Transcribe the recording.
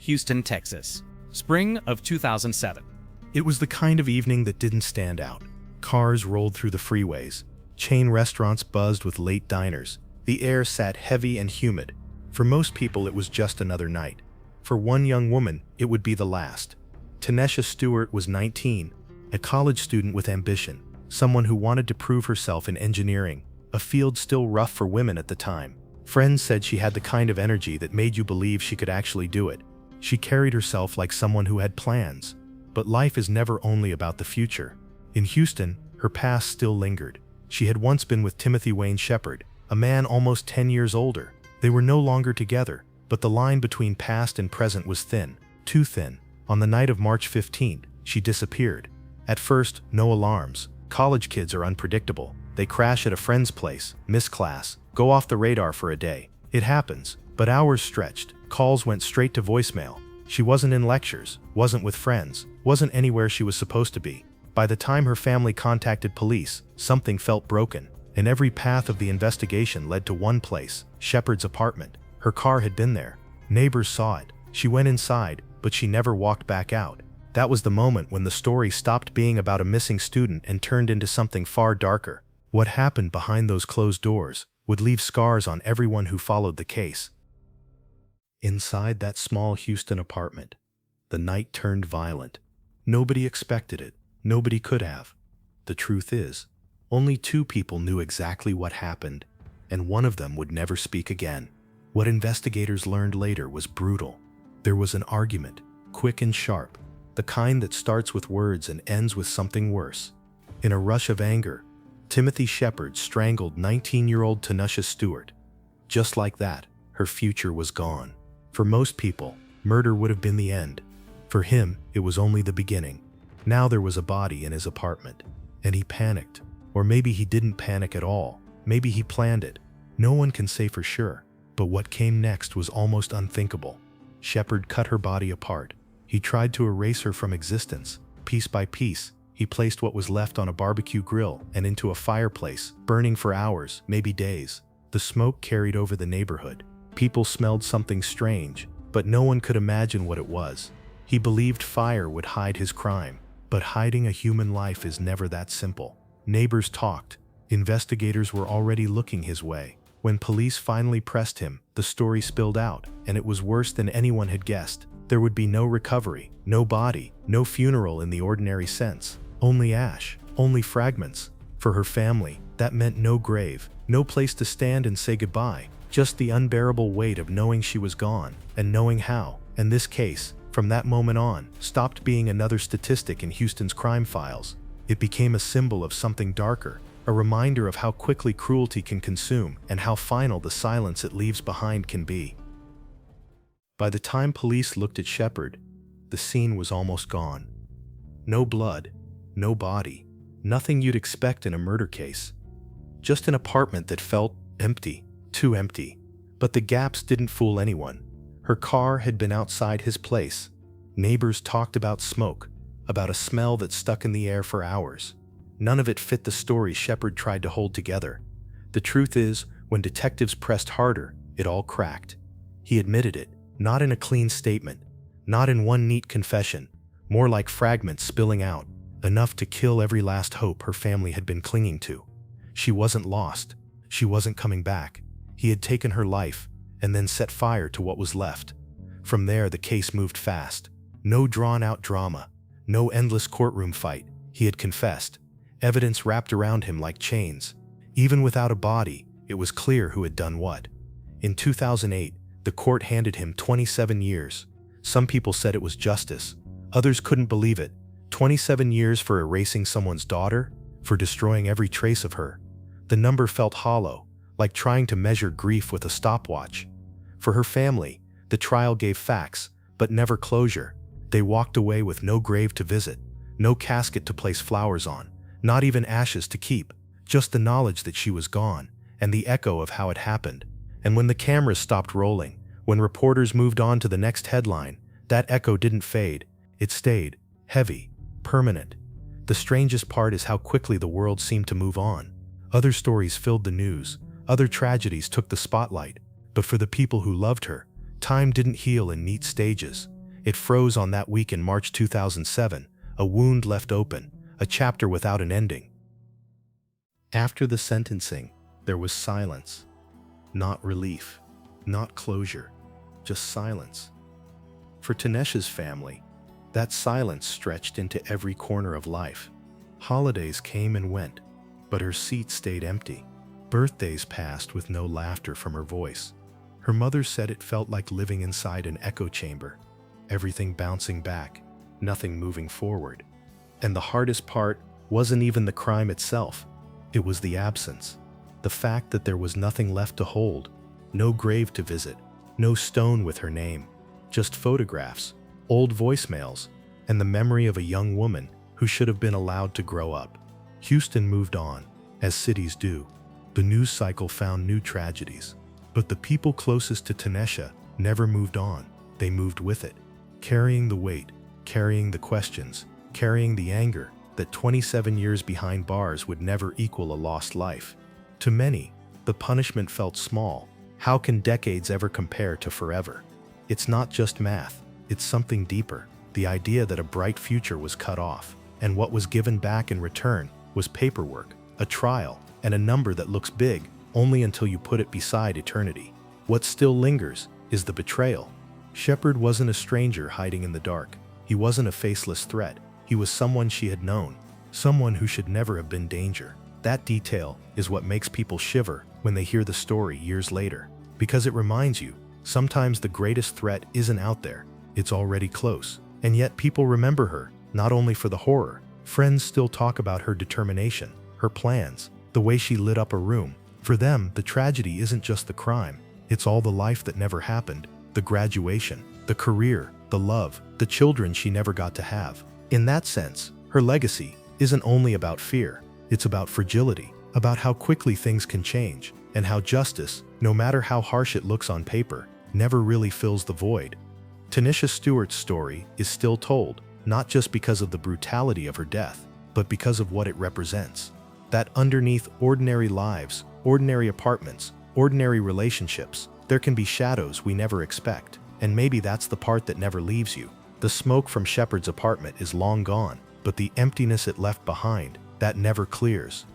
Houston, Texas. Spring of 2007. It was the kind of evening that didn't stand out. Cars rolled through the freeways. Chain restaurants buzzed with late diners. The air sat heavy and humid. For most people, it was just another night. For one young woman, it would be the last. Tynesha Stewart was 19, a college student with ambition, someone who wanted to prove herself in engineering, a field still rough for women at the time. Friends said she had the kind of energy that made you believe she could actually do it. She carried herself like someone who had plans. But life is never only about the future. In Houston, her past still lingered. She had once been with Timothy Wayne Shepard, a man almost 10 years older. They were no longer together, but the line between past and present was thin, too thin. On the night of March 15th, she disappeared. At first, no alarms. College kids are unpredictable. They crash at a friend's place, miss class, go off the radar for a day. It happens, but hours stretched. Calls went straight to voicemail. She wasn't in lectures, wasn't with friends, wasn't anywhere she was supposed to be. By the time her family contacted police, something felt broken, and every path of the investigation led to one place, Shepard's apartment. Her car had been there. Neighbors saw it. She went inside, but she never walked back out. That was the moment when the story stopped being about a missing student and turned into something far darker. What happened behind those closed doors would leave scars on everyone who followed the case. Inside that small Houston apartment, the night turned violent. Nobody expected it. Nobody could have. The truth is, only two people knew exactly what happened, and one of them would never speak again. What investigators learned later was brutal. There was an argument, quick and sharp, the kind that starts with words and ends with something worse. In a rush of anger, Timothy Shepard strangled 19-year-old Tynesha Stewart. Just like that, her future was gone. For most people, murder would have been the end. For him, it was only the beginning. Now there was a body in his apartment, and he panicked. Or maybe he didn't panic at all. Maybe he planned it. No one can say for sure. But what came next was almost unthinkable. Shepard cut her body apart. He tried to erase her from existence. Piece by piece, he placed what was left on a barbecue grill and into a fireplace, burning for hours, maybe days. The smoke carried over the neighborhood. People smelled something strange, but no one could imagine what it was. He believed fire would hide his crime, but hiding a human life is never that simple. Neighbors talked. Investigators were already looking his way. When police finally pressed him, the story spilled out, and it was worse than anyone had guessed. There would be no recovery, no body, no funeral in the ordinary sense. Only ash, only fragments. For her family, that meant no grave, no place to stand and say goodbye. Just the unbearable weight of knowing she was gone, and knowing how. And this case, from that moment on, stopped being another statistic in Houston's crime files. It became a symbol of something darker, a reminder of how quickly cruelty can consume and how final the silence it leaves behind can be. By the time police looked at Shepard, the scene was almost gone. No blood, no body, nothing you'd expect in a murder case. Just an apartment that felt empty, too empty. But the gaps didn't fool anyone. Her car had been outside his place. Neighbors talked about smoke, about a smell that stuck in the air for hours. None of it fit the story Shepard tried to hold together. The truth is, when detectives pressed harder, it all cracked. He admitted it, not in a clean statement, not in one neat confession, more like fragments spilling out, enough to kill every last hope her family had been clinging to. She wasn't lost. She wasn't coming back. He had taken her life, and then set fire to what was left. From there, the case moved fast. No drawn-out drama, no endless courtroom fight. He had confessed. Evidence wrapped around him like chains. Even without a body, it was clear who had done what. In 2008, the court handed him 27 years. Some people said it was justice. Others couldn't believe it. 27 years for erasing someone's daughter? For destroying every trace of her? The number felt hollow, like trying to measure grief with a stopwatch. For her family, the trial gave facts, but never closure. They walked away with no grave to visit, no casket to place flowers on, not even ashes to keep, just the knowledge that she was gone, and the echo of how it happened. And when the cameras stopped rolling, when reporters moved on to the next headline, that echo didn't fade. It stayed, heavy, permanent. The strangest part is how quickly the world seemed to move on. Other stories filled the news, other tragedies took the spotlight, but for the people who loved her, time didn't heal in neat stages. It froze on that week in March 2007, a wound left open, a chapter without an ending. After the sentencing, there was silence. Not relief, not closure, just silence. For Tynesha's family, that silence stretched into every corner of life. Holidays came and went, but her seat stayed empty. Birthdays passed with no laughter from her voice. Her mother said it felt like living inside an echo chamber, everything bouncing back, nothing moving forward. And the hardest part wasn't even the crime itself, it was the absence. The fact that there was nothing left to hold, no grave to visit, no stone with her name, just photographs, old voicemails, and the memory of a young woman who should have been allowed to grow up. Houston moved on, as cities do. The news cycle found new tragedies. But the people closest to Tynesha never moved on. They moved with it, carrying the weight, carrying the questions, carrying the anger that 27 years behind bars would never equal a lost life. To many, the punishment felt small. How can decades ever compare to forever? It's not just math, it's something deeper. The idea that a bright future was cut off, and what was given back in return was paperwork, a trial, and a number that looks big only until you put it beside eternity. What still lingers is the betrayal. Shepard wasn't a stranger hiding in the dark. He wasn't a faceless threat. He was someone she had known, someone who should never have been danger. That detail is what makes people shiver when they hear the story years later, because it reminds you, sometimes the greatest threat isn't out there, it's already close. And yet people remember her, not only for the horror. Friends still talk about her determination, her plans, the way she lit up a room. For them, the tragedy isn't just the crime, it's all the life that never happened, the graduation, the career, the love, the children she never got to have. In that sense, her legacy isn't only about fear, it's about fragility, about how quickly things can change, and how justice, no matter how harsh it looks on paper, never really fills the void. Tynesha Stewart's story is still told, not just because of the brutality of her death, but because of what it represents. That underneath ordinary lives, ordinary apartments, ordinary relationships, there can be shadows we never expect. And maybe that's the part that never leaves you. The smoke from Shepard's apartment is long gone, but the emptiness it left behind, that never clears.